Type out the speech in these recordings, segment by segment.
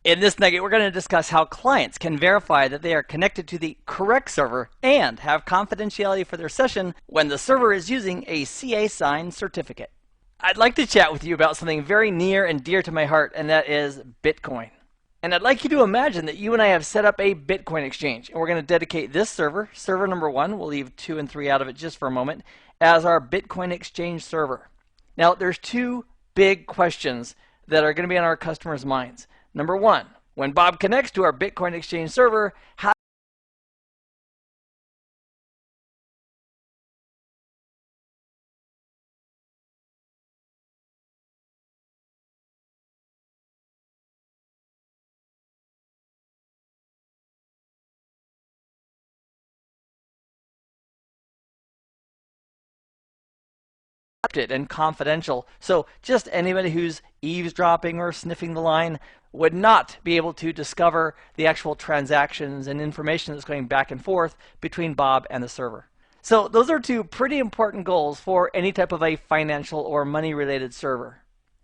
In this nugget, we're going to discuss how clients can verify that they are connected to the correct server and have confidentiality for their session when the server is using a CA signed certificate. I'd like to chat with you about something very near and dear to my heart, and that is Bitcoin. And I'd like you to imagine that you and I have set up a Bitcoin exchange, and we're going to dedicate this server, server number 1, we'll leave 2 and 3 out of it just for a moment, as our Bitcoin exchange server. Now, there's two big questions that are going to be on our customers' minds. Number 1, when Bob connects to our Bitcoin exchange server, how encrypted and confidential. So just anybody who's eavesdropping or sniffing the line would not be able to discover the actual transactions and information that's going back and forth between Bob and the server. So those are two pretty important goals for any type of a financial or money related server.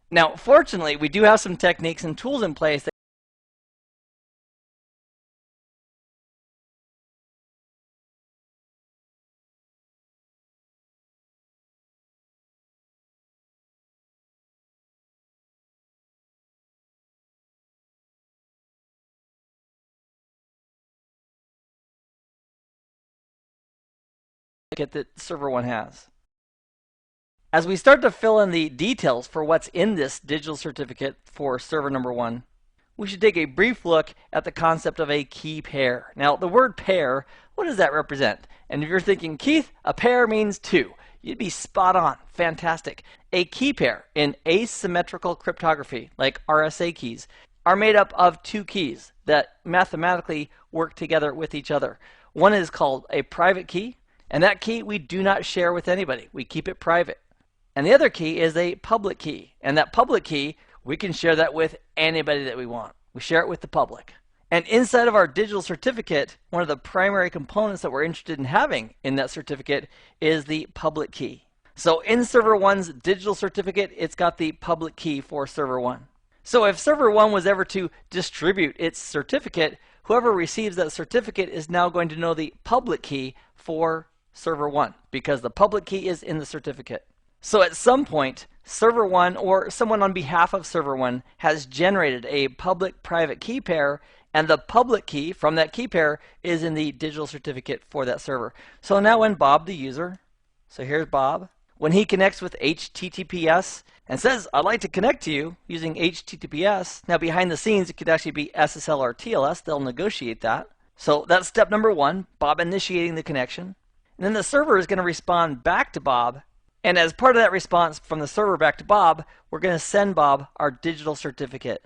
Now, fortunately, we do have some techniques and tools in place that server 1 has. As we start to fill in the details for what's in this digital certificate for server number 1, we should take a brief look at the concept of a key pair. Now, the word pair, what does that represent? And if you're thinking, Keith, a pair means 2. You'd be spot on. Fantastic. A key pair in asymmetrical cryptography, like RSA keys, are made up of 2 keys that mathematically work together with each other. One is called a private key, and that key we do not share with anybody. We keep it private. And the other key is a public key. And that public key, we can share that with anybody that we want. We share it with the public. And inside of our digital certificate, one of the primary components that we're interested in having in that certificate is the public key. So in server 1's digital certificate, it's got the public key for server 1. So if server 1 was ever to distribute its certificate, whoever receives that certificate is now going to know the public key for server 1 because the public key is in the certificate. So at some point, server 1 or someone on behalf of server 1 has generated a public-private key pair, and the public key from that key pair is in the digital certificate for that server. So now when Bob, the user, so here's Bob, when he connects with HTTPS and says, I'd like to connect to you using HTTPS, now behind the scenes it could actually be SSL or TLS, they'll negotiate that. So that's step number 1, Bob initiating the connection. And then the server is going to respond back to Bob. And as part of that response from the server back to Bob, we're going to send Bob our digital certificate.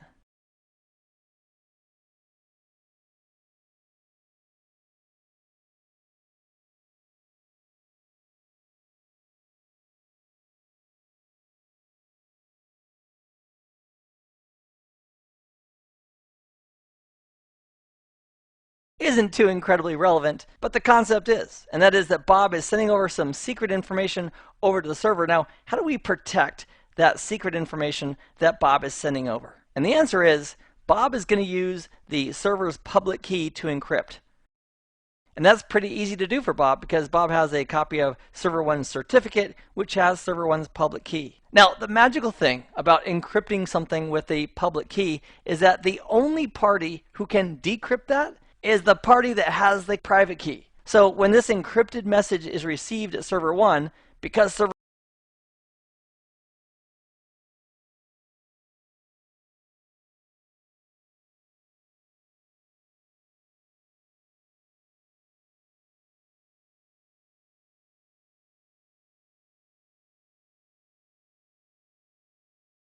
Isn't too incredibly relevant, but the concept is, and that is that Bob is sending over some secret information over to the server. Now, how do we protect that secret information that Bob is sending over? And the answer is, Bob is going to use the server's public key to encrypt. And that's pretty easy to do for Bob because Bob has a copy of server 1's certificate, which has server 1's public key. Now, the magical thing about encrypting something with a public key is that the only party who can decrypt that is the party that has the private key. So when this encrypted message is received at server 1, because server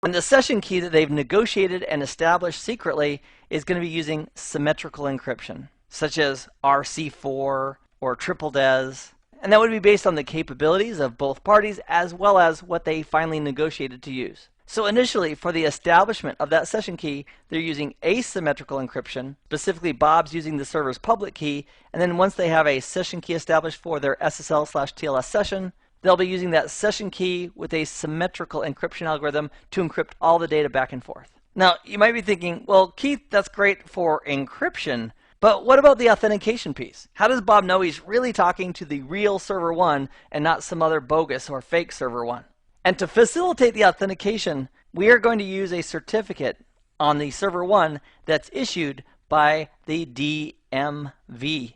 and the session key that they've negotiated and established secretly is going to be using symmetrical encryption, such as RC4 or triple DES. And that would be based on the capabilities of both parties as well as what they finally negotiated to use. So initially, for the establishment of that session key, they're using asymmetrical encryption. Specifically, Bob's using the server's public key. And then once they have a session key established for their SSL/TLS session, they'll be using that session key with a symmetrical encryption algorithm to encrypt all the data back and forth. Now, you might be thinking, well, Keith, that's great for encryption, but what about the authentication piece? How does Bob know he's really talking to the real server 1 and not some other bogus or fake server 1? And to facilitate the authentication, we are going to use a certificate on the server 1 that's issued by the DMV.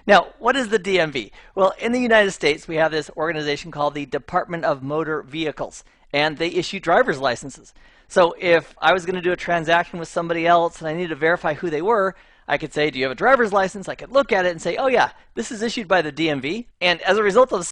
Now, what is the DMV? Well, in the United States, we have this organization called the Department of Motor Vehicles, and they issue driver's licenses. So if I was going to do a transaction with somebody else and I needed to verify who they were, I could say, do you have a driver's license? I could look at it and say, oh yeah, this is issued by the DMV. And as a result of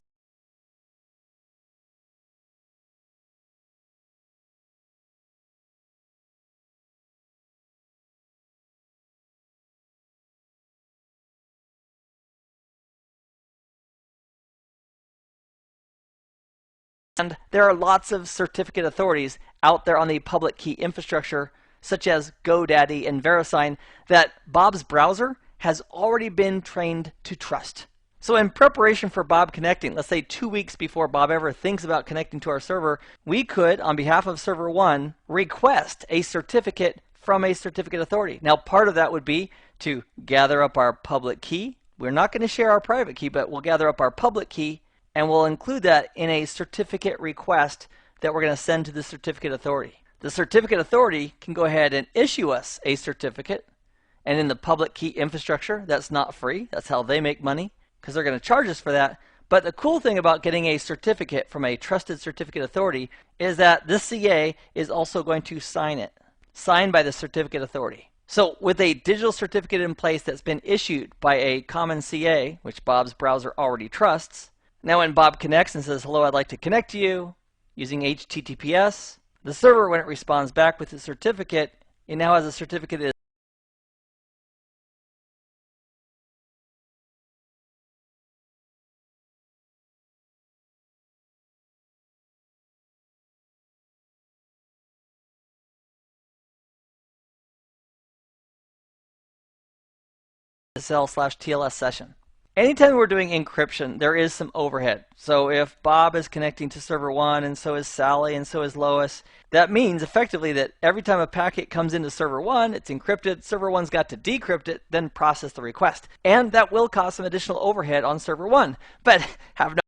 and there are lots of certificate authorities out there on the public key infrastructure, such as GoDaddy and VeriSign, that Bob's browser has already been trained to trust. So in preparation for Bob connecting, let's say 2 weeks before Bob ever thinks about connecting to our server, we could, on behalf of server 1, request a certificate from a certificate authority. Now, part of that would be to gather up our public key. We're not going to share our private key, but we'll gather up our public key, and we'll include that in a certificate request that we're going to send to the certificate authority. The certificate authority can go ahead and issue us a certificate. And in the public key infrastructure, that's not free. That's how they make money, because they're going to charge us for that. But the cool thing about getting a certificate from a trusted certificate authority is that this CA is also going to sign it, signed by the certificate authority. So with a digital certificate in place that's been issued by a common CA, which Bob's browser already trusts, now when Bob connects and says, hello, I'd like to connect to you using HTTPS, the server, when it responds back with the certificate, it now has a certificate that is SSL/TLS session. Anytime we're doing encryption, there is some overhead. So if Bob is connecting to server 1 and so is Sally and so is Lois, that means effectively that every time a packet comes into server 1, it's encrypted, server 1's got to decrypt it, then process the request. And that will cause some additional overhead on server 1. But have no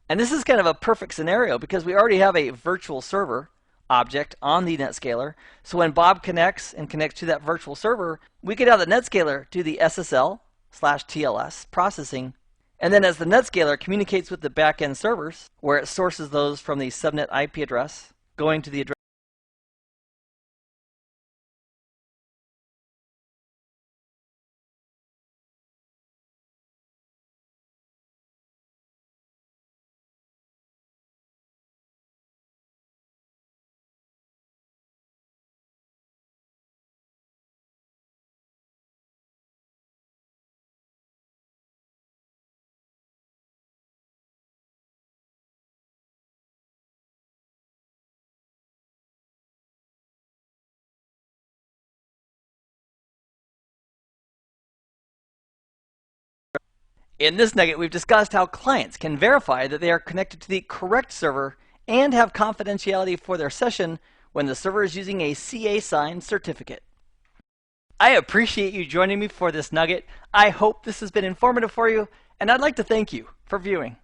And this is kind of a perfect scenario because we already have a virtual server object on the NetScaler. So when Bob connects and connects to that virtual server, we could have the NetScaler do the SSL/TLS processing. And then as the NetScaler communicates with the backend servers, where it sources those from the subnet IP address, going to the address In this nugget, we've discussed how clients can verify that they are connected to the correct server and have confidentiality for their session when the server is using a CA-signed certificate. I appreciate you joining me for this nugget. I hope this has been informative for you, and I'd like to thank you for viewing.